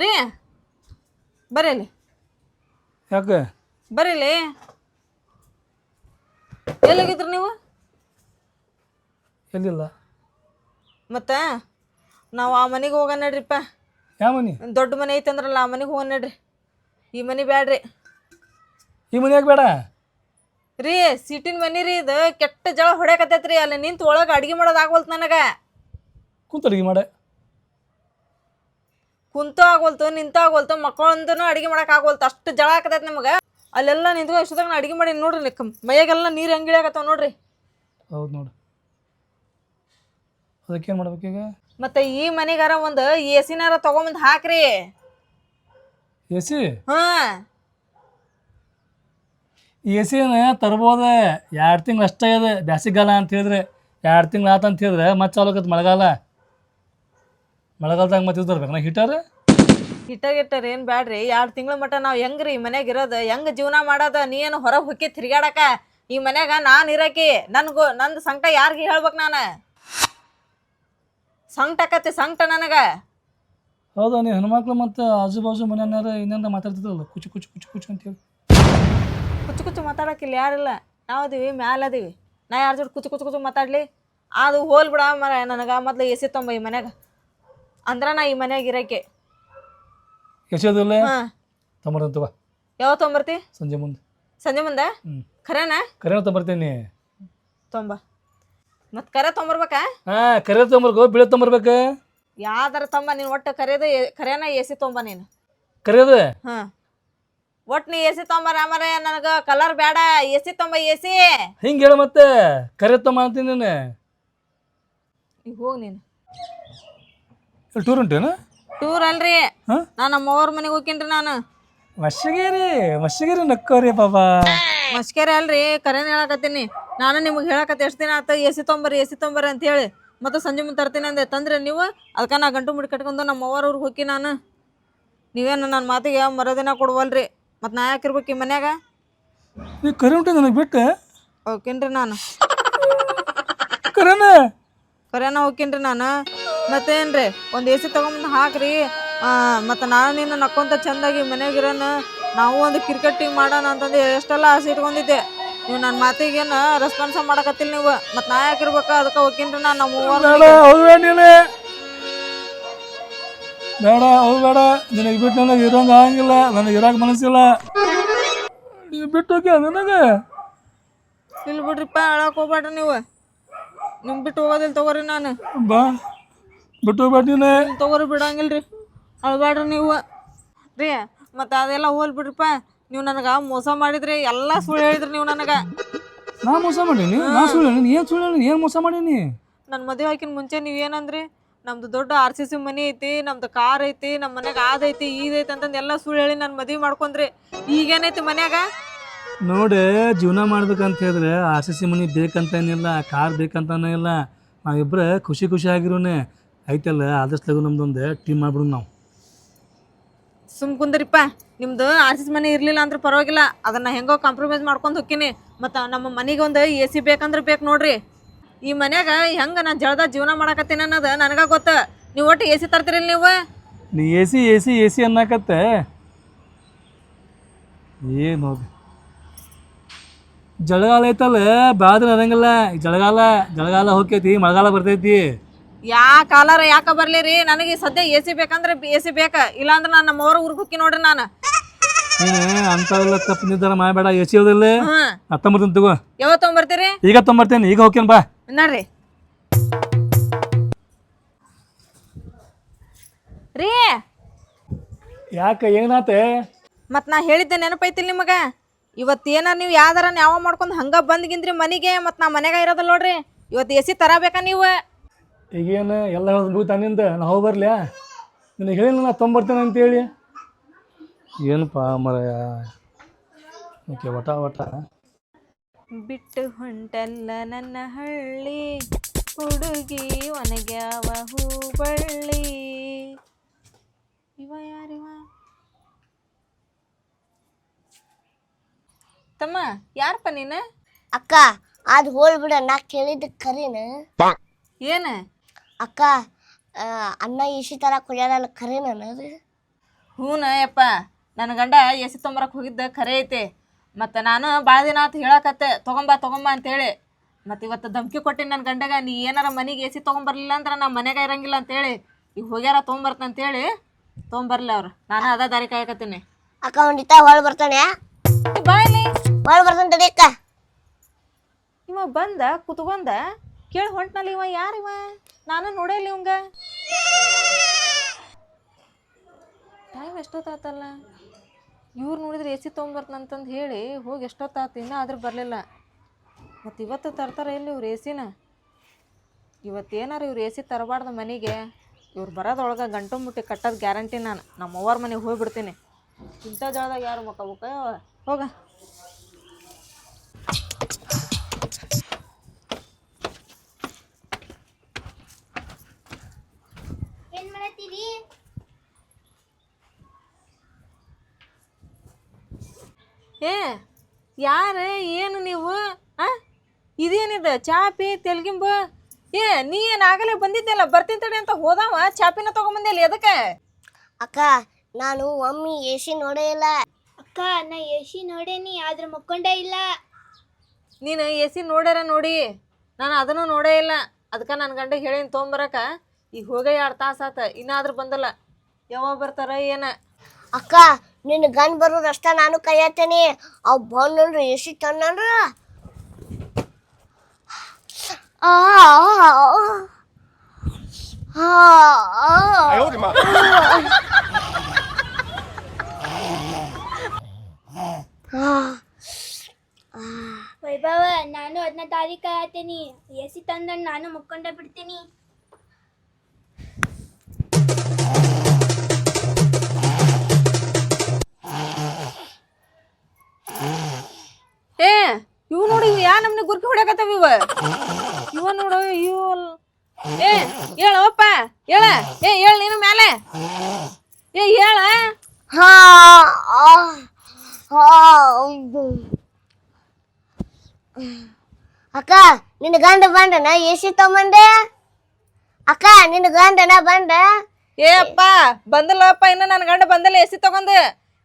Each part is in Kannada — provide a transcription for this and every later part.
ರೀ ಬರೀಲಿ ಯಾಕೆ ಬರೀಲಿ ಎಲ್ಲೋಗಿದ್ರಿ ನೀವು? ಎಲ್ಲಿಲ್ಲ. ಮತ್ತು ನಾವು ಆ ಮನೆಗೆ ಹೋಗೋಣ ನಡ್ರಿಪ್ಪ. ಯಾವ ಮನೆ? ದೊಡ್ಡ ಮನೆ ಐತೆ ಅಂದ್ರಲ್ಲ ಆ ಮನೆಗೆ ಹೋಗೋಣ ನಡ್ರಿ. ಈ ಮನೆ ಬ್ಯಾಡ್ರಿ. ಈ ಮನೆ ಯಾಕೆ ಬೇಡ ರೀ? ಸಿಟಿನ ಮನೆ ರೀ, ಇದು ಕೆಟ್ಟ ಜಳ ಹೊಡ್ಯಾಕತ್ತೈತ್ರಿ. ಅಲ್ಲಿ ನಿಂತು ಒಳಗೆ ಅಡುಗೆ ಮಾಡೋದು ಆಗ್ವಲ್ತು ನನಗೆ. ಕುಂತು ಅಡುಗೆ ಮಾಡೆ. ಕುಂತು ಆಗ್ವಲ್ತು, ನಿಂತು ಆಗ್ವಲ್ತು, ಮಕ್ಕಳಂತೂ ಅಡುಗೆ ಮಾಡಕ್ಕೆ ಆಗ್ವಲ್ತು. ಅಷ್ಟು ಜಳ ಹಾಕತೈತೆ ನಮಗೆ. ಅಲ್ಲೆಲ್ಲ ನಿಂತ್ಕೊ ಇಷ್ಟದಾಗ ನಾ ಅಡುಗೆ ಮಾಡಿ ನೋಡ್ರಿ. ಮೈಯಾಗೆಲ್ಲ ನೀರು ಹೆಂಗೆ ಇಳಿಯಾಕತ್ತಾವ ನೋಡ್ರಿ. ಹೌದು ನೋಡು. ಅದಕ್ಕೇನು ಮಾಡ್ಬೇಕೀಗ? ಮತ್ತು ಈ ಮನೆಗಾರ ಒಂದು ಎ ಸಿನಾರ ತೊಗೊಂಬಂದು ಹಾಕ್ರಿ. A C? ಹಾಂ, ಎ ಸಿನ ತರ್ಬೋದ. 2 ತಿಂಗಳು ಅಷ್ಟೇ ಇದೆ ಬ್ಯಾಸಿಗಾಲ ಅಂತ ಹೇಳಿದ್ರೆ. 2 ತಿಂಗಳು ಆತಂತ ಹೇಳಿದ್ರೆ ಮತ್ತೆ ಚಾಲು ಆಕತ್ತೆ ಮಳೆಗಾಲ. ಮಳೆಗಾಲದಾಗ ಮತ್ತೆ ತರ್ಬೇಕು ನಾ ಹೀಟರ್. ಹಿಟ್ಟಾಗಿಟ್ಟಾರ ಏನು ಬ್ಯಾಡ್ರಿ. 2 ತಿಂಗಳ ಮಟ್ಟ ನಾವು ಹೆಂಗ್ರಿ ಈ ಮನ್ಯಾಗ ಇರೋದು? ಹೆಂಗೆ ಜೀವನ ಮಾಡೋದು? ನೀ ಏನು ಹೊರಗೆ ಹೊಕ್ಕಿ ತಿರ್ಗಾಡಕ? ಈ ಮನ್ಯಾಗ ನಾನು ಇರಕಿ. ನಂದು ಸಂಕಟ ಯಾರಿಗೆ ಹೇಳ್ಬೇಕು? ನಾನು ಸಂಕಟ ಆಕತಿ, ಸಂಕಟ ನನಗೆ. ಹೌದಾ? ನೀವು ಹೆಣ್ಮಕ್ಳು ಮತ್ತು ಆಜು ಬಾಜು ಮನೆಯನ್ನಾರ ಇನ್ನೇನು ಮಾತಾಡ್ತಿದ್ರಲ್ಲ ಕುಚು ಕುಚು ಕುಚು ಕುಚು ಅಂತೇಳಿ. ಕುಚ್ಚು ಕುಚ್ಚು ಮಾತಾಡೋಕ್ಕಿಲ್ಲ, ಯಾರಿಲ್ಲ. ನಾವು ಅದೀವಿ, ಮ್ಯಾಲೆ ಅದೀವಿ. ನಾ ಯಾರ ಜೋಡಿ ಕುಚ್ಚು ಕುಚ್ಚು ಕುಚ್ಚು ಮಾತಾಡಲಿ? ಅದು ಹೋಲ್ ಬಿಡ ಮರ. ನನಗೆ ಮೊದಲು ಎ ಸಿ ತೊಂಬ ಈ ಮನ್ಯಾಗ, ಅಂದ್ರೆ ನಾ ಈ ಮನ್ಯಾಗ ಇರಕ್ಕೆ. ಎಸೋದಿಲ್ಲ? ಹಾಂ, ತೊಂಬರ್ತವ. ಯಾವಾಗ ತೊಂಬರ್ತಿ? ಸಂಜೆ ಮುಂದೆ. ಸಂಜೆ ಮುಂದೆ? ಖರೇನಾ? ಕರೆ ತೊಂಬರ್ತೀನಿ. ತೊಂಬ ಮತ್ತು ಕರೆ ತೊಂಬರ್ಬೇಕಾ? ಹಾಂ, ಕರೆ ತೊಂಬರ್ಗೋ ಬೀಳ ತೊಂಬರ್ಬೇಕು. ಯಾವ್ದಾರ ತೊಂಬ. ನೀನು ಒಟ್ಟು ಕರೆನ ಎ ಸಿ ತೊಂಬ ನೀನು. ಕರೆಯೋದು? ಹಾಂ, ಒಟ್ಟು ನೀ ಎ ಸಿ ತೊಂಬರ ಮರ. ನನಗೆ ಕಲರ್ ಬೇಡ, ಎ ಸಿ ತೊಂಬ, ಎ ಸಿ. ಹಿಂಗೆ ಹೇಳ ಮತ್ತೆ. ಕರೆ ತೊಂಬ ಅಂತೀನಿ ನೀನು. ಈಗ ಹೋಗಿ ನೀನು. ಟೂರ್ ಉಂಟೇನು? ಟೂರ್ ಅಲ್ರಿ, ಹಾಂ, ನಾನು ನಮ್ಮ ಅವ್ರ ಮನೆಗೆ ಹೋಗ್ತೀನಿ. ನಾನು ಮಸ್ಸಿಗೇರಿ ನಕ್ಕೋರಿ ಪಾಪ. ಮಸ್ಕೇರಿ ಅಲ್ರಿ, ಕರೆನ ಹೇಳಕತ್ತೀನಿ. ನಾನು ನಿಮಗೆ ಹೇಳಕತ್ತೆ ಎಷ್ಟು ದಿನ ಆಯ್ತು ಎ ಸಿ ತೊಂಬರ್ರಿ ಎ ಸಿ ತೊಂಬರ್ರಿ ಅಂತ ಹೇಳಿ. ಮತ್ತು ಸಂಜೆ ಮುಂದೆ ತರ್ತೀನಿ ಅಂದೆ. ತಂದ್ರೆ ನೀವು ಅದಕ್ಕೆ ನಾ ಗಂಟು ಮುಡಿ ಕಟ್ಕೊಂಡು ನಮ್ಮ ಅವ್ರವ್ರಿಗೆ ಹೋಗಿ ನಾನು. ನೀವೇನು ನನ್ನ ಮಾತಿಗೆ ಮರೋದಿನ ಕೊಡುವಲ್ರಿ. ಮತ್ತು ನಾ ಯಾಕಿರ್ಬೇಕು ಈ ಮನ್ಯಾಗ? ನೀವು ಕರೆ ಉಂಟು ನನಗೆ ಬಿಟ್ಟು ಹೋಗ್ತೀನಿ ನಾನು. ಕರೆನ ಹೋಗ್ತೀನಿ ನಾನು. ಮತ್ತೇನ್ರಿ, ಒಂದು ಎ ಸಿ ತೊಗೊಂಬಂದು ಹಾಕ್ರಿ. ಮತ್ತು ನಾನು ನೀನು ನಕ್ಕೊಂತ ಚೆಂದಾಗಿ ಮನೆಯಾಗಿರೋಣ. ನಾವು ಒಂದು ಕ್ರಿಕೆಟ್ ಟೀಮ್ ಮಾಡೋಣ ಅಂತಂದು ಎಷ್ಟೆಲ್ಲ ಆಸೆ ಇಟ್ಕೊಂಡಿದ್ದೆ. ನೀವು ನನ್ನ ಮಾತಿಗೇನು ರೆಸ್ಪಾನ್ಸ ಮಾಡಕತ್ತಿಲ್ಲ ನೀವು. ಮತ್ತು ನಾ ಯಾಕಿರ್ಬೇಕು? ಅದಕ್ಕೆ ಹೋಗ್ತೀನಿ ನಾನು. ನಮ್ಮ ಬೇಡ, ಅವು ಬೇಡ. ನಿನಗೆ ಬಿಟ್ಟು ನನಗೆ ಇರೋಂಗೆ ಆಗಂಗಿಲ್ಲ. ನನಗೆ ಇರೋಕೆ ಮನಸ್ಸಿಲ್ಲ. ನೀವು ಬಿಟ್ಟು ಹೋಗಿ ನನಗೆ. ಇಲ್ಲಿ ಬಿಡ್ರಿಪ್ಪ, ಹೇಳಕ್ಕೆ ಹೋಗ್ಬೇಡ್ರಿ ನೀವು. ನಿಮ್ಗೆ ಬಿಟ್ಟು ಹೋಗೋದಿಲ್ಲ ತಗೋರಿ ನಾನು. ಬಾ, ಬಿಟ್ಟು ಹೋಗ್ಬೇಡ ನೀನು. ತಗೋರಿ, ಬಿಡಂಗಿಲ್ಲ ರೀ. ಅಳ್ಬೇಡ್ರಿ ನೀವು ರೀ. ಮತ್ತು ಅದೆಲ್ಲ ಹೋಲ್ ಬಿಡ್ರಿಪ್ಪ. ನೀವು ನನಗೆ ಮೋಸ ಮಾಡಿದ್ರಿ, ಎಲ್ಲ ಸುಳ್ಳು ಹೇಳಿದ್ರಿ ನೀವು ನನಗೆ. ನಾ ಮೋಸ ಮಾಡೀನಿ? ನಾ ಸುಳ್ಳು ಹೇಳೀನಿ? ಏನು ಸುಳ್ಳು ಹೇಳೀನಿ? ಏನು ಮೋಸ ಮಾಡೀನಿ? ನನ್ನ ಮದುವೆ ಹಾಕಿನ ಮುಂಚೆ ನೀವೇನಂದ್ರಿ? ನಮ್ದು ದೊಡ್ಡ RCC ಮನೆ ಐತಿ, ನಮ್ದು ಕಾರ್ ಐತಿ, ನಮ್ಮ ಮನ್ಯಾಗ ಅದೈತಿ ಇದೈತಿ ಅಂತಂದು ಎಲ್ಲ ಸುಳ್ಳು ಹೇಳಿ ನನ್ನ ಮದುವೆ ಮಾಡ್ಕೊಂಡ್ರಿ. ಈಗೇನೈತಿ ಮನ್ಯಾಗ? ನೋಡಿ, ಜೀವನ ಮಾಡ್ಬೇಕಂತ ಹೇಳಿದ್ರೆ RCC ಮನೆ ಬೇಕಂತೇನಿಲ್ಲ, ಕಾರ್ ಬೇಕಂತಾನೆ ಇಲ್ಲ. ನಾವಿಬ್ಬರು ಖುಷಿ ಆಗಿರೋನೆ ಐತಲ್ಲ. ಆದಷ್ಟು ಲಗು ನಮ್ದೊಂದು ಟೀಮ್ ಮಾಡ್ಬಿಡು ನಾವು. ಸುಮ್ ಕುಂದ್ರಿಪ್ಪ. ನಿಮ್ದು RCC ಮನೆ ಇರಲಿಲ್ಲ ಅಂದ್ರೆ ಪರವಾಗಿಲ್ಲ, ಅದನ್ನು ಹೆಂಗೋ ಕಾಂಪ್ರಮೈಸ್ ಮಾಡ್ಕೊಂಡು ಹೋಗ್ತೀನಿ. ಮತ್ತು ನಮ್ಮ ಮನೆಗೆ ಒಂದು ಎ ಸಿ ಬೇಕಂದ್ರೆ ಬೇಕು ನೋಡ್ರಿ. ಈ ಮನ್ಯಾಗ ಹೆಂಗೆ ನಾನು ಜಳದ ಜೀವನ ಮಾಡಕತ್ತೀನಿ ಅನ್ನೋದು ನನಗೆ ಗೊತ್ತು. ನೀವು ಒಟ್ಟು ಎ ಸಿ ತರ್ತೀರಿಲ್ಲ ನೀವು? ನೀ ಎ ಸಿ ಅನ್ನಕತ್ತೆ ಏನು ಹೋಗಿ. ಜಳಗಾಲ ಐತಲ್ಲ, ಬಾದ್ರೆ ಅದಂಗಿಲ್ಲ. ಜಳಗಾಲ ಹೋಗ್ತೈತಿ, ಮಳೆಗಾಲ ಬರ್ತೈತಿ. ಯಾ ಕಾಲಾರ ಯಾಕೆ ಬರಲಿ ರೀ? ನನಗೆ ಸದ್ಯ ಎ ಸಿ ಬೇಕಂದ್ರೆ ಎ ಸಿ ಬೇಕು. ಇಲ್ಲಾಂದ್ರೆ ನಾನು ನಮ್ಮ ಅವ್ರ ಊರಿಗೆ ಹೋಗಿ ನೋಡ್ರಿ ನಾನು. ನೀನು ಅಂಥವೆಲ್ಲ ತಪ್ಪು ನಿರ್ಧಾರ ಮಾಡಬೇಡ. A C ಹೋದಿಲ್ಲ. ಹತ್ತೊಂಬರ್ತೀನಿ ತಗೋ. ಯಾವತ್ತು ತೊಗೊಂಬರ್ತೀರಿ? ಈಗ ತೊಂಬರ್ತೇನೆ, ಈಗ ಹೋಗ್ತೇನೆ ಬಾ. ನೋಡ್ರಿ ರೀ. ಯಾಕೆ, ಏನಾತೆ? ಮತ್ತು ನಾ ಹೇಳಿದ್ದೆ ನೆನಪೈತಿಲ್ಲ ನಿಮಗೆ? ಇವತ್ತು ಏನಾರು ನೀವು ಯಾವ್ದಾರ ಯಾವ ಮಾಡ್ಕೊಂಡು ಹಂಗೆ ಬಂದ್ಗಿಂದ್ರಿ ಮನೆಗೆ. ಮತ್ತು ನಾ ಮನೆಗೆ ಇರೋದಲ್ಲ ನೋಡ್ರಿ. ಇವತ್ತು ಎ ಸಿ ತರಬೇಕಾ ನೀವು? ಈಗೇನು ಎಲ್ಲ ಹೇಳೋದು ತನ್ನಿಂದ ನಾ ಹೋಗಿ ಬರ್ಲ್ಯಾ? ನಿನಗೆ ಹೇಳಿಲ್ಲ ನಾ ತೊಂಬರ್ತೇನೆ ಅಂತೇಳಿ. ಏನಪ್ಪ ಮರಯ ಓಕೆ. ಒಟ ಬಿಟ್ಟು ಹೊಂಟಲ್ಲ ನನ್ನ ಹಳ್ಳಿ ಹುಡುಗಿ ಒಣಗ್ಯಾವ ಹೂಬಳ್ಳಿ. ಇವ ಯಾರಿವ? ತಮ್ಮ, ಯಾರಪ್ಪ ನೀನು? ಅಕ್ಕ, ಅದು ಹೋಲ್ ಬಿಡ. ನಾ ಕೇಳಿದ್ದ ಕರೀನ ಏನು? ಅಕ್ಕ, ಅನ್ನ ಇಸಿ ತರ ಕುಡಿಯೋದಲ್ಲ, ಕರೀನ ಅದು? ಹೂನ ಯಪ್ಪ ನನ್ನ ಗಂಡ ಎ ಸಿ ತೊಂಬರಕ್ಕೆ ಹೋಗಿದ್ದ ಖರೆ ಐತಿ. ಮತ್ತು ನಾನು ಭಾಳ ದಿನ ಆತು ಹೇಳಕತ್ತೆ ತೊಗೊಂಬ ಅಂತೇಳಿ. ಮತ್ತು ಇವತ್ತು ಧಮ್ಕಿ ಕೊಟ್ಟಿನಿ ನನ್ನ ಗಂಡಗ, ನೀ ಏನಾರ ಮನೆಗೆ ಎ ಸಿ ತೊಗೊಂಬರ್ಲಿಲ್ಲ ಅಂದ್ರೆ ನಾ ಮನೆಗೆ ಇರಂಗಿಲ್ಲ ಅಂತೇಳಿ. ಈಗ ಹೋಗ್ಯಾರ ತೊಗೊಂಬರ್ತಂತೇಳಿ ತೊಗೊಂಬರ್ಲಿ ಅವ್ರು. ನಾನು ಅದ ದಾರಿ ಕಾಯಕತ್ತೀನಿ. ಅಕ್ಕ ಒಂದಿತ್ತ ಹೊಳ್ ಬರ್ತಾನೆ, ಬಾಯ್ಲಿ ಹೊಳ್ ಬರ್ತಾನೆ ತಡಿ ಅಕ್ಕ. ಇವ ಬಂದ ಕುತ್ಕೊಂಡ ಕೇಳಿ ಹೊಂಟ್ನಲ್ಲ. ಇವ ಯಾರಿವ? ನಾನು ನೋಡೇಲಿ ಇವಂಗ. ಟೈಮ್ ಎಷ್ಟೊತ್ತಾತಲ್ಲ? ಇವ್ರು ನೋಡಿದ್ರೆ ಎ ಸಿ ತೊಗೊಂಬರ್ತಂತಂದು ಹೇಳಿ ಹೋಗಿ ಎಷ್ಟೊತ್ತಾತು, ಇನ್ನೂ ಆದ್ರೂ ಬರಲಿಲ್ಲ. ಮತ್ತು ಇವತ್ತು ತರ್ತಾರೆ ಎಲ್ಲಿ ಇವ್ರು ಎ ಸಿನ? ಇವತ್ತೇನಾರು ಇವ್ರು ಎ ಸಿ ತರಬಾರ್ದು ಮನೆಗೆ. ಇವ್ರು ಬರೋದೊಳಗೆ ಗಂಟು ಮುಟ್ಟಿ ಕಟ್ಟೋದು ಗ್ಯಾರಂಟಿ. ನಾನು ನಮ್ಮ ಅವ್ವರ ಮನೆಗೆ ಹೋಗಿಬಿಡ್ತೀನಿ. ಇಂಥ ಜಾಗದಾಗ ಯಾರು ಮಕ್ಕಬೇಕ? ಹೋಗ. ಏನ್ ಮಾಡತ್ತೀರಿ? ಏ ಯಾರು ಏನು ನೀವು? ಇದೇನಿದೆ ಚಾ ಪಿ ತೆಲ್ಗಿಂಬ? ಏ ನೀ ಏನು ಆಗಲೇ ಬಂದಿದ್ದೆಲ್ಲ ಬರ್ತೀನಿ ತಡಿ ಅಂತ ಹೋದವ ಚಾಪಿನ ತೊಗೊಂಬಂದಿಲ್ಲ. ಎದಕ್ಕೆ? ಅಕ್ಕ ನಾನು ಒಮ್ಮೆ ಎ ಸಿ ನೋಡೇ ಇಲ್ಲ. ಅಕ್ಕ ನಾ ಎ ಸಿ ನೋಡೇನಿ, ಆದ್ರೆ ಮಕ್ಕೊಂಡೇ ಇಲ್ಲ. ನೀನು ಎ ಸಿ ನೋಡ್ಯಾರ ನೋಡಿ, ನಾನು ಅದನ್ನು ನೋಡೇ ಇಲ್ಲ. ಅದಕ್ಕೆ ನನ್ನ ಗಂಡಗೆ ಹೇಳೀನಿ ತೊಗೊಂಬರಕ. ಈಗ ಹೋಗೇ 2 ತಾಸು ಆತ, ಇನ್ನಾದ್ರೂ ಬಂದಲ್ಲ. ಯಾವಾಗ ಬರ್ತಾರ ಏನ? ಅಕ್ಕ ನಿನ್ನ ಗಂಡ್ ಬರೋದು ಅಷ್ಟ ನಾನು ಕೈಯತ್ತೇನಿ. ಅವ್ ಬಂದ್ರ ಎ ಸಿ ತಂದ್ರ ವೈಭವ, ನಾನು ಅದನ್ನ ತಾರೀಕ ಆತೇನಿ. ಎ ಸಿ ತಂದ ನಾನು ಮಕ್ಕೊಂಡೇ ಬಿಡ್ತೀನಿ. ಏ ಇವ್ ನೋಡಿ, ಇವ್ ಯಾ ನಮ್ನಿ ಗುರ್ಕಿ ಹೊಡ್ಯಾಕತ್ತಾವ ಇವ ನೋಡು ಇವ್. ಏ ಹೇಳಪ್ಪ ಹೇಳ. ಏ ಹೇಳ ನೀನು ಮ್ಯಾಲೆ. ಏ ಹೇಳ. ಅಕ್ಕ ನಿನ್ನ ಗಂಡ ಬಂದನ ಎ ಸಿ ತಗೊಂಬಂದೆ. ಅಕ್ಕ ನಿನ್ನ ಗಂಡನ ಬಂದ? ಏ ಅಪ್ಪ ಬಂದಲ್ಲಪ್ಪ, ಇನ್ನು ನನ್ನ ಗಂಡ ಬಂದಲ್ಲ ಎ ಸಿ ತಗೊಂಡ್.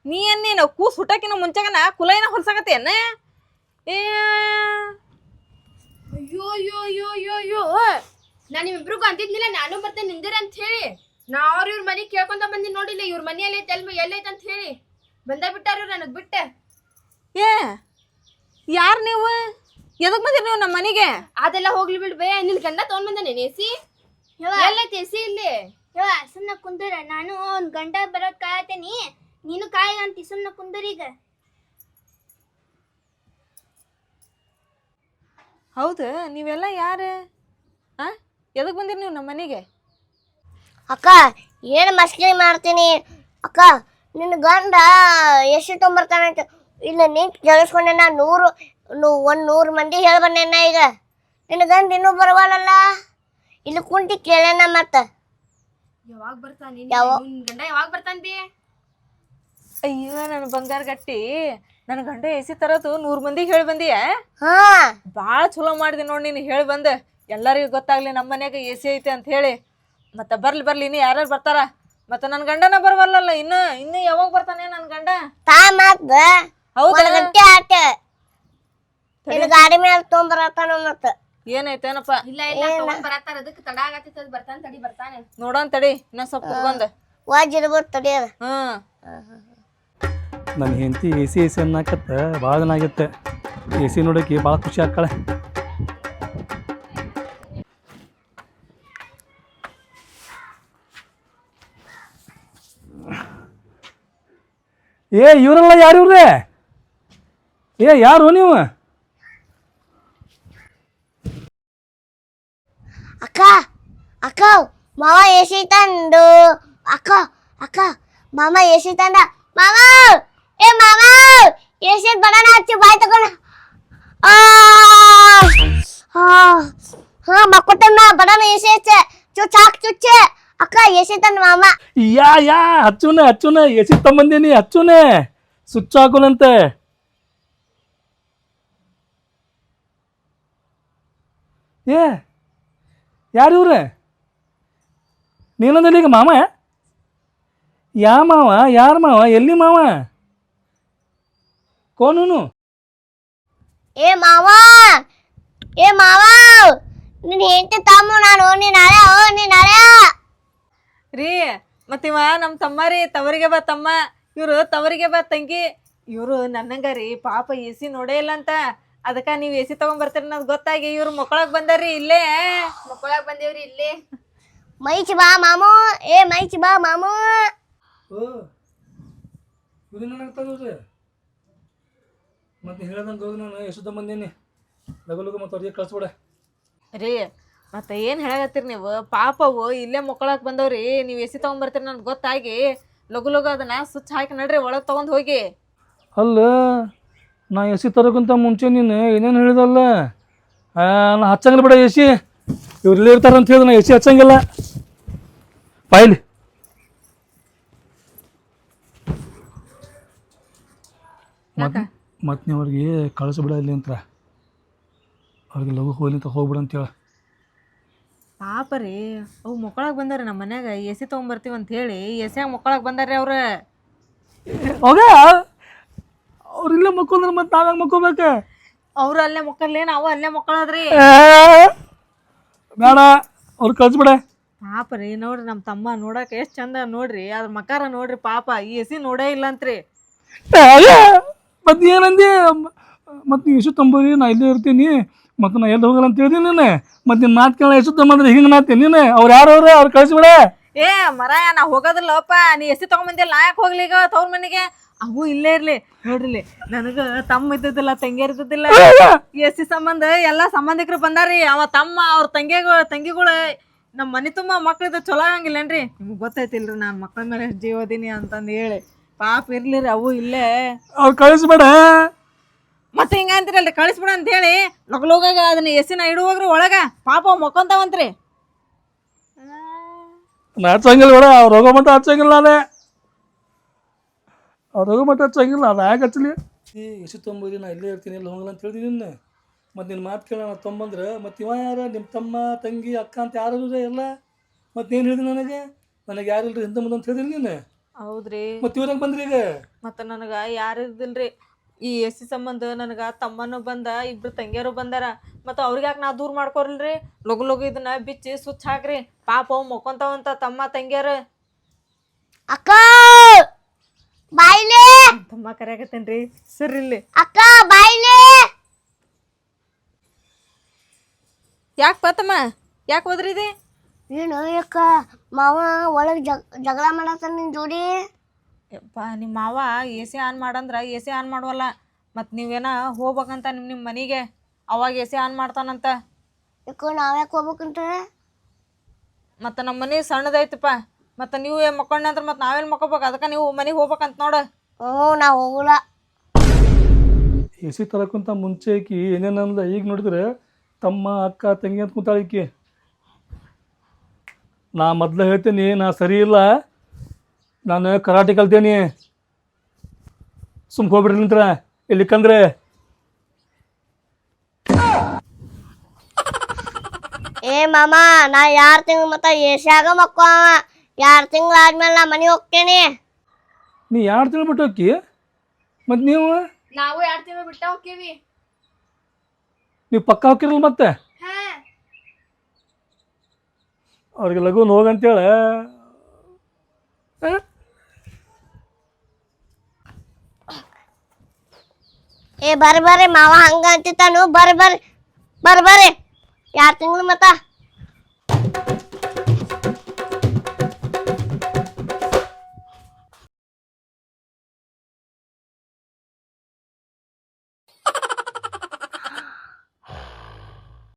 ನೀನು ಕೂಸ್ ಹುಟ್ಟಕಿನ ಮುಂಚೆಗನ ಕುಲೈನ ಹೊಲ್ಸಾಕತ್ತೇನ? ಏ ಅಯ್ಯೋ ಅಯ್ಯೋ ಅಯ್ಯೋ ಅಯ್ಯೋ ಅಯ್ಯೋ, ನಾನು ನಿಮ್ಮಿಬ್ರಿಗೂ ಅಂತಿದ್ನಿಲ್ಲ ನಾನು ಬರ್ತೇನೆ ನಿಂದಿರ ಅಂತ ಹೇಳಿ. ನಾ ಇವ್ರ ಮನೆ ಕೇಳ್ಕೊಂತ ಬಂದಿ ನೋಡಿಲ್ಲ. ಇವ್ರ ಮನೆ ಎಲ್ಲೈತೆ ಎಲ್ಲೈತೆ ಅಂತ ಹೇಳಿ ಬಂದ ಬಿಟ್ಟಾರ ನನಗ್ ಬಿಟ್ಟೆ. ಏ ಯಾರು ನೀವು? ಎದಕ್ ಬಂದಿರಿ ನೀವು ನಮ್ಮ ಮನೆಗೆ? ಅದೆಲ್ಲ ಹೋಗ್ಲಿ ಬಿಡ್ಬೇ. ನಿನ್ ಗಂಡ ತಗೊಂಡ್ ಬಂದಾನೆ ಎ ಸಿ? ಎಲ್ಲೈತೆ ಎ ಸಿ ಇಲ್ಲಿ? ಸುಮ್ನ ಕುಂದರ, ನಾನು ಅವ್ನ ಗಂಡ ಬರೋದ್ ಕಾಯತೇನಿ. ನೀನು ಕಾಯ ಅಂತಿ, ಸುಮ್ನ ಕುಂದರೀಗ. ಹೌದು, ನೀವೆಲ್ಲ ಯಾರು? ಎದಕ್ ಬಂದಿರಿ ನೀವು ನಮ್ಮ ಮನೆಗೆ? ಅಕ್ಕ ಏನು ಮಸ್ಕರಿ ಮಾಡ್ತೀನಿ. ಅಕ್ಕ ನಿನ್ನ ಗಂಡ ಎ ಸಿ ತೊಗೊಂಬರ್ತಾನಂತ ಇಲ್ಲ ನೀನ್ ಕೇಳಿಸ್ಕೊಂಡೆ. ನಾ 100 ಮಂದಿ ಹೇಳಿ ಬಂದೇನ. ಈಗ ನಿನ್ನ ಗಂಡ ಇನ್ನೂ ಬರವಲ್ಲ. ಇಲ್ಲಿ ಕುಂಟಿ ಕೇಳೇನ. ಮತ್ತ ಯಾವಾಗ ಬರ್ತಾನ ಗಂಡ? ಯಾವಾಗ ಬರ್ತಾನ ಬಿ? ಅಯ್ಯೋ ನನ್ನ ಬಂಗಾರ ಗಟ್ಟಿ, ನನ್ನ ಗಂಡ ಎ ಸಿ ತರೋದು 100 ಮಂದಿಗೆ ಹೇಳಿ ಬಂದಿಯ? ಹಾ ಭಾಳ ಚಲೋ ಮಾಡಿದೆ ನೋಡಿ ನೀನು ಹೇಳಿ ಬಂದೆ. ಎಲ್ಲರಿಗೂ ಗೊತ್ತಾಗ್ಲಿ ನಮ್ಮ ಮನ್ಯಾಗ ಎ ಸಿ ಐತೆ ಅಂತ ಹೇಳಿ. ಮತ್ತೆ ಬರ್ಲಿ ಇನ್ನು ಯಾರ್ಯಾರು ಬರ್ತಾರ? ಮತ್ತೆ ನನ್ನ ಗಂಡನ ಬರವಲ್ಲಲ್ಲ. ಇನ್ನು ಯಾವಾಗ ಬರ್ತಾನೆ ನನ್ನ ಗಂಡ? ತಾ ಮಾತ ಹೌದಾ? ಗಂಟೆ ಆಟ ನಿನ್ನ ಗಾಡಿ ಮೇಲೆ ತೊಗೊಂಬರತ್ತಾನ. ಮತ್ತ ಏನೈತೇನಪ್ಪ? ಇಲ್ಲ ಇಲ್ಲ, ತಗೊಂಡ್ ಬರತ್ತಾರ. ಅದಕ್ಕೆ ತಡ ಆಗತ್ತಿತ್ತು, ಬರ್ತಾನ ತಡಿ ಬರ್ತಾನೆ. ನೋಡೋನ್ ತಡಿ, ಇನ್ನೊಂದು ಸ್ವಲ್ಪ ಕುತ್ಕೊಂಡ್. ವಾಜಿರ್ಬೋದು ತಡಿಯದ. ನನ್ನ ಹೆಂಡತಿ ಎ ಸಿ ಅನ್ನಕತ್ತ ಭಾಳ ದಿನ ಆಗಿತ್ತೆ. ಎ ಸಿ ನೋಡೋಕೆ ಭಾಳ ಖುಷಿ ಆಗ್ತಾಳೆ. ಏ ಇವರೆಲ್ಲ ಯಾರು ಇವ್ರೆ? ಏ ಯಾರು ನೀವು? ಅಕ್ಕ ಅಕ್ಕ ಮಾವ ಎ ಸಿ ತಂದು. ಅಕ್ಕ ಮಾಮ ಎ ಸಿ ತಂದ. ಮಾಮ ಏ ಮಾಮ ಎ ಸಿ ಬಡಣ ಹಚ್ಚಿ ಬಾಯ್ ತಗೊಂಡ. ಮಕ್ಕೊಟ್ಟಮ್ಮ ಬಡಣ ಎ ಸಿ ಹಚ್ಚ ಚುಚ್ಚೆ. ಅಕ್ಕ ಎ ಸಿ ತಂದ ಮಾಮ. ಯಾ ಹಚ್ಚುನೆ ಎ ಸಿ ತಗೊಂಬಂದೀನಿ. ಹಚ್ಚುನೆ ಸ್ವಿಚ್ ಹಾಕೋನಂತೆ. ಏ ಯಾರು ಇವ್ರೆ? ನೀನಂದಲ್ಲಿ ಈಗ ಮಾಮ? ಯಾವ ಮಾವ ಯಾರು ಮಾವ ಎಲ್ಲಿ ಮಾವ ಕೋನು ಏ ಮಾವ ಏ ಮಾವ ನಿನ್ ಹೆಂಡತಿ ತಮ್ಮ ನಾನು ನೀನ್ ಹಳೆ ರೀ ಮತ್ತಿವ ನಮ್ಮ ತಮ್ಮ ರೀ ತವರಿಗೆ ಬಾ ತಮ್ಮ, ಇವರು ತವರಿಗೆ ಬಾ ತಂಗಿ. ಇವರು ನನ್ನಂಗ ರೀ ಪಾಪ ಎ ಸಿ ನೋಡೇ ಇಲ್ಲ ಅಂತ, ಅದಕ್ಕೆ ನೀವು ಎ ಸಿ ತೊಗೊಂಬರ್ತೀರಿ ಅನ್ನೋದು ಗೊತ್ತಾಗಿ ಇವ್ರು ಮಕ್ಕಳಾಗ ಬಂದಾರ್ರಿ ಇಲ್ಲೇ. ಮಕ್ಕಳಾಗ ಬಂದೇವ್ರಿ ಇಲ್ಲಿ. ಮೈಚಿ ಬಾ ಮಾಮು ಏ ಮೈಚಿ ಬಾ ಮಾಮು. ನೋಡ್ರಿ ಮತ್ತೆ ಹೇಳ್ದಂಗೆ ಹೋಗಿ ನಾನು ಎಷ್ಟು ಬಂದೀನಿ ಲಗು ಲಗು ಮತ್ತೆ ಅವ್ರಿಗೆ ಕಳ್ಸ್ಬಿಡ ರೀ. ಮತ್ತೆ ಏನು ಹೇಳಕತ್ತೀರಿ ನೀವು? ಪಾಪವು ಇಲ್ಲೇ ಮಕ್ಕಳಾಗ ಬಂದವ್ರಿ, ನೀವು ಎ ಸಿ ತೊಗೊಂಬರ್ತೀರಿ ಅನ್ನೋದು ಗೊತ್ತಾಗಿ ಲಗು ಲಗು ಅದನ್ನ ಸ್ವಿಚ್ ಹಾಕಿ ನಡ್ರಿ ಒಳಗೆ ತೊಗೊಂಡು ಹೋಗಿ. ಅಲ್ಲ ನಾ ಎ ಸಿ ತರೋಕ್ಕಿಂತ ಮುಂಚೆ ನೀನು ಏನೇನು ಹೇಳಿದಲ್ಲ, ನಾ ಹಚ್ಚಂಗಿಲ್ಲ ಬಿಡ ಎ ಸಿ, ಇವ್ರು ಇಲ್ಲೇ ಇರ್ತಾರಂತ ಹೇಳಿದ ನಾ ಎ ಸಿ ಹಚ್ಚಂಗಿಲ್ಲ. ಬಾಯ್ಲಿ ಮತ್ತೆ ನೀವು ಅವ್ರಿಗೆ ಕಳಿಸ್ಬಿಡ ಇಲ್ಲಿ ಅಂತ, ಅವ್ರಿಗೆ ಲಘು ಹೋಗ್ಲಿ ಅಂತ ಹೋಗ್ಬಿಡ ಅಂತೇಳಿ. ಪಾಪ ರೀ ಅವು ಮಕ್ಕಳಾಗ ಬಂದಾರ ನಮ್ಮ ಮನ್ಯಾಗ ಎ ಸಿ ತೊಗೊಂಬರ್ತೀವಿ ಅಂತ ಹೇಳಿ ಎ ಸಿಯಾಗ ಮಕ್ಕಳಾಗ ಬಂದಾರ್ರಿ ಅವ್ರ. ಹೋಗ ಅವ್ರು ಇಲ್ಲೇ ಮಕ್ಕೊಂಡ್ರೆ ಮತ್ತೆ ನಾವ್ಯಾಗ ಮಕ್ಕೋಬೇಕ? ಅವ್ರು ಅಲ್ಲೇ ಮಕ್ಕಳೇ, ನಾವು ಅಲ್ಲೇ ಮಕ್ಕಳದ್ರಿ. ಬೇಡ ಅವ್ರು ಕಳಿಸ್ಬಿಡ. ಪಾಪ ರೀ ನೋಡ್ರಿ ನಮ್ಮ ತಮ್ಮ ನೋಡಕ್ಕೆ ಎಷ್ಟು ಚಂದ ನೋಡ್ರಿ, ಅದ್ರ ಮಕಾರ ನೋಡ್ರಿ ಪಾಪ ಈ ಎ ಸಿ ನೋಡೇ ಇಲ್ಲ ಅಂತ್ರಿ. ಮತ್ತೆ ಏನಂದಿ? ಮತ್ತು ನೀವು ಎಷ್ಟು ತಂಬರಿ ನಾ ಇಲ್ಲೇ ಇರ್ತೀನಿ, ಮತ್ತು ನಾ ಎಲ್ಲಿ ಹೋಗಲ್ಲ ಅಂತ ಹೇಳಿದೀನಿ ನೀನು. ಮತ್ತು ನಿನ್ನ ಮಾತು ಕೇಳ ಎಷ್ಟು ತಂಬಂದ್ರೆ ಹಿಂಗೆ ನಾತೀನಿ ನೀನು. ಅವ್ರು ಯಾರು ಅವ್ರು ಕಳಿಸ್ಬಿಡ. ಏ ಮರಾಯ ನಾ ಹೋಗೋದಿಲ್ಲಪ್ಪ, ನೀ ಎ ಸಿ ತೊಗೊಂಬಂದಿಲ್ಲ, ನಾ ಯಾಕೆ ಹೋಗ್ಲಿ ಈಗ ತವ್ರ ಮನೆಗೆ? ಅವು ಇಲ್ಲೇ ಇರ್ಲಿ ನೋಡ್ರಿಲಿ, ನನಗೆ ತಮ್ಮ ಇದ್ದಿದ್ದಿಲ್ಲ ತಂಗಿಯರ್ ಇದ್ದಿದ್ದಿಲ್ಲ, ಎ ಸಿ ಸಂಬಂಧ ಎಲ್ಲ ಸಂಬಂಧಿಕರು ಬಂದಾರಿ. ಅವ ತಮ್ಮ ಅವ್ರ ತಂಗಿಗಳು ನಮ್ಮ ಮನೆ ತುಂಬ ಮಕ್ಳಿದ್ದು ಚಲೋ ಆಗಂಗಿಲ್ಲೇನ್ರಿ? ನಿಮ್ಗೆ ಗೊತ್ತೈತಿಲ್ರಿ ನಾನು ಮಕ್ಕಳ ಮೇಲೆ ಎಷ್ಟು ಜೀವ ಅದೀನಿ ಅಂತಂದು ಹೇಳಿ. ಪಾಪ ಇರ್ಲಿರಿ ಅವು ಇಲ್ಲೇ. ಅವ್ರು ಕಳಿಸ್ಬೇಡ. ಮತ್ತೆ ಹಿಂಗ ಅಂತೀರಲ್ರಿ ಕಳಿಸ್ಬಿಡ ಅಂತ ಹೇಳಿ ಲೋಗಾಗ ಅದನ್ನ ಎ ಸಿನ ಇಡುವಾಗ್ರಿ ಒಳಗ ಪಾಪ ಅವ್ ಮಕ್ಕೊಂತಾವಂತ್ರಿ. ನಾ ಹಚ್ಚಂಗಿಲ್ಲ ಬೇಡ, ಅವ್ರು ಹೋಗೋ ಮಟ್ಟ ಹಚ್ಚಂಗಿಲ್ಲ ನಾನೇ, ಅವ್ರು ಹೋಗೋ ಮಟ್ಟ ಹಚ್ಚಂಗಿಲ್ಲ. ಅದು ಯಾಕೆ ಹಚ್ಚಲಿ? ಎಷ್ಟು ತೊಂಬರಿ ನಾ ಇಲ್ಲೇ ಇರ್ತೀನಿ, ಇಲ್ಲಿ ಹೋಗಲ್ಲ ಅಂತ ಹೇಳಿದೀನಿ ನಿನ್ನ. ಮತ್ತು ನಿನ್ನ ಮಾತು ಕೇಳ ನಾನು ತೊಂಬಂದ್ರೆ ಮತ್ತು ಇವ ಯಾರು? ನಿಮ್ಮ ತಮ್ಮ ತಂಗಿ ಅಕ್ಕ ಅಂತ ಯಾರು ಎಲ್ಲ? ಮತ್ತು ನೀನು ಹೇಳಿದಿ ನನಗೆ ಯಾರಿಲ್ರಿ ಹಿಂದೆ ಮುಂದೆ ಅಂತ ಹೇಳಿದೀನಿ ನೀನು. ಹೌದ್ರಿ. ಮತ್ತು ಇವ್ರಾಗ ಬಂದ್ರಿ ಈಗ? ಮತ್ತು ನನಗೆ ಯಾರು ಇರ್ದಿಲ್ರಿ ಈ ಎ ಸಿ ಸಂಬಂಧ. ನನಗೆ ತಮ್ಮನೂ ಬಂದ, ಇಬ್ರು ತಂಗಿಯರು ಬಂದಾರ. ಮತ್ತು ಅವ್ರಿಗೆ ಯಾಕೆ ನಾ ದೂರ ಮಾಡ್ಕೊರಲ್ರಿ? ಲಗು ಲಗು ಇದನ್ನ ಬಿಚ್ಚಿ ಸ್ವಿಚ್ ಹಾಕ್ರಿ, ಪಾಪ ಅವು ಮಕ್ಕೊಂತಾವಂತ ತಮ್ಮ ತಂಗಿಯರು. ಅಕ್ಕ ಬಾಯ್ಲೆ ತಮ್ಮ ಕರೆಯಾಕತ್ತೇನ್ರಿ ಸರ್ ಇಲ್ಲಿ. ಅಕ್ಕ ಬಾಯ್ಲೆ. ಯಾಕೆ ಪತ್ತಮ್ಮ ಯಾಕೆ ಹೋದ್ರಿದಿ? ಏನು ಅಕ್ಕ ಮಾವ ಒಳಗೆ ಜಗಳ ಮಾಡತ್ತಾನ ನಿನ್ ಜೋಡಿ? ಯಪ್ಪ ನಿಮ್ಮ ಮಾವ ಎ ಸಿ ಆನ್ ಮಾಡಂದ್ರೆ ಎ ಸಿ ಆನ್ ಮಾಡುವಲ್ಲ. ಮತ್ತು ನೀವೇನ ಹೋಗ್ಬೇಕಂತ ನಿಮ್ಮ ಮನೆಗೆ, ಅವಾಗ ಎ ಸಿ ಆನ್ ಮಾಡ್ತಾನಂತ. ಯಾಕೋ ನಾವ್ಯಾಕೆ ಹೋಗ್ಬೇಕಂತ? ಮತ್ತು ನಮ್ಮ ಮನೆ ಸಣ್ಣದೈತಪ್ಪ, ಮತ್ತು ನೀವು ಮಕ್ಕೊಂಡ್ರೆ ಮತ್ತು ನಾವೇನು ಮಕ್ಕೋಬೇಕು? ಅದಕ್ಕೆ ನೀವು ಮನೆಗೆ ಹೋಗ್ಬೇಕಂತ ನೋಡು. ನಾ ಹೋಗಲ್ಲ. ಎ ಸಿ ತರಕ್ಕಿಂತ ಮುಂಚೆ ಆಕಿ ಏನೇನಂದ ಈಗ ನೋಡಿದ್ರೆ ತಮ್ಮ ಅಕ್ಕ ತಂಗಿ ಅಂತ ಕೂತಾಳಿಕಿ. ನಾ ಮೊದಲು ಹೇಳ್ತೀನಿ, ನಾ ಸರಿ ಇಲ್ಲ, ನಾನು ಕರಾಟೆ ಕಲ್ತೇನಿ. ಸುಮ್ಕೆ ಹೋಗ್ಬಿಡ್ರಿ ನಿಂತ್ರ ಇಲ್ಲಿಕಂದ್ರೆ. ಏ ಮಾಮ ನಾ 2 ತಿಂಗಳು ಮತ್ತೆ ಏಷ್ಯಾಗ ಮಕ್ಕೋ 2 ತಿಂಗಳು ಆದ್ಮೇಲೆ ನಾ ಮನೆಗೆ ಹೋಗ್ತೇನೆ. ನೀ 2 ತಿಂಗಳು ಬಿಟ್ಟು ಹೋಗಿ, ಮತ್ತು ನಾವು 2 ತಿಂಗಳು ಬಿಟ್ಟ ಹೋಗ್ತೀವಿ. ನೀವು ಪಕ್ಕ ಹೋಗಿರಲ್ಲ ಮತ್ತೆ? ಅವ್ರಿಗೆ ಲಘುನ್ ಹೋಗಂತೇಳಿ. ಏ ಬರ್ರಿ ಮಾವ ಹಂಗ ಅಂತಿತ್ತಾನು. ಬರ್ರಿ 2 ತಿಂಗಳು ಮತ್ತ